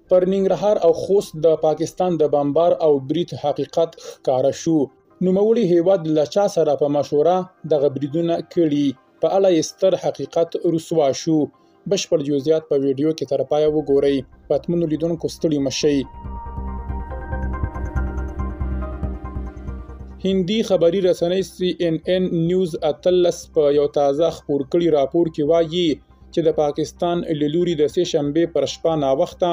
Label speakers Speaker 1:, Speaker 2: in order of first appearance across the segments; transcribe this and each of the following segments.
Speaker 1: پر ننګرهار او خوست د پاکستان د بمبار او برید حقیقت ښکاره شو. نوموړي هیواد له چا سره په مشوره دغه بریدونه کړي په اړه یې ستر حقیقت رسوا شو. بشپړ جزئیات په ویډیو کې تر پایه وګورئ. پاتمنو لیدونکو ستړي مشئ. هندي خبري رسنۍ CNN نیوز 13 په یو تازه خپور کړي راپور کې وایي چې د پاکستان له لوري د سه شنبه پر شپه ناوخته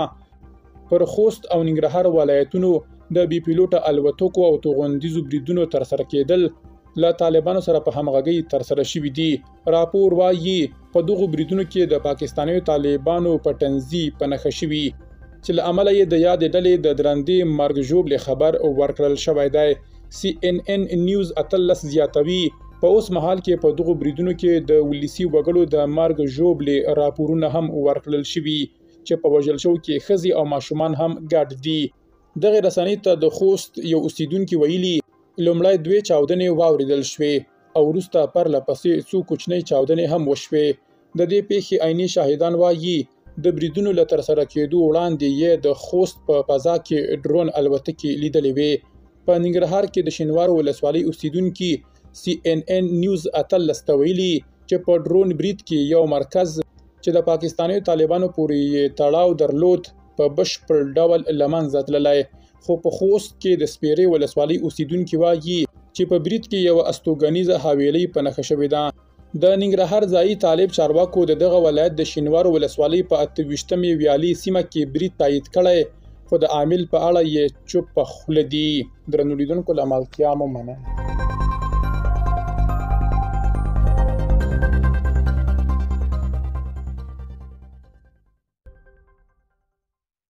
Speaker 1: پر خوست او ننګرهار ولایتونو د بي پیلوټه الوتکو او توغندیزو بریدونو ترسره کېدل له طالبانو سره په همغږي ترسره شوي دي. راپور وایي په دغو بریدونو کې د پاکستاني طالبانو په تنظی په نښه شوي چې له امله یې د یاد ډلې د درندې مرګ ژوبلې خبر ورکړل شوی دی. CNN نیوز 13 زیاتوي په اوس مهال کې په دغو بریدونو کې د ولسی وګړو د مرګ ژوبلې راپورونه هم ورکړل شوي چې په وژل شو کې ښځې او ماشومان هم ګډ دي. دغه رسنۍ ته د خوست یو اوسیدونکي ویلي لومړی 2 چاودنې واوریدل شوې او وروسته پرله پسې څو کوچنۍ چاودنې هم وشوې. د دې پیښې عیني شاهدان وایي د بریدونو له ترسره کېدو وړاندې یې د خوست په فضا کې ډرون الوتکې لیدلې وې. په ننګرهار کې د شینوار ولسوالۍ اوسیدونکي CNN نیوز 13 ته ویلي چې په ډرون برید کې یو مرکز چې د پاکستاني طالبانو پورې تړاو درلود په بشپړ ډول له منځه تللی. خو په خوست کې د سپیرې ولسوالۍ اوسیدونکي وایي چې په برید کې یو استوګنیزه حویلۍ په نښه شوې ده. د ننګرهار ځایي طالب چارواکو دغه ولایت د شینوار ولسوالۍ په 28مې ویالي سیمه کې برید تایید کړی خو د عامل په اړه یې چوپ خوله دي. درنو لیدونکو له ملتیا مو مننه.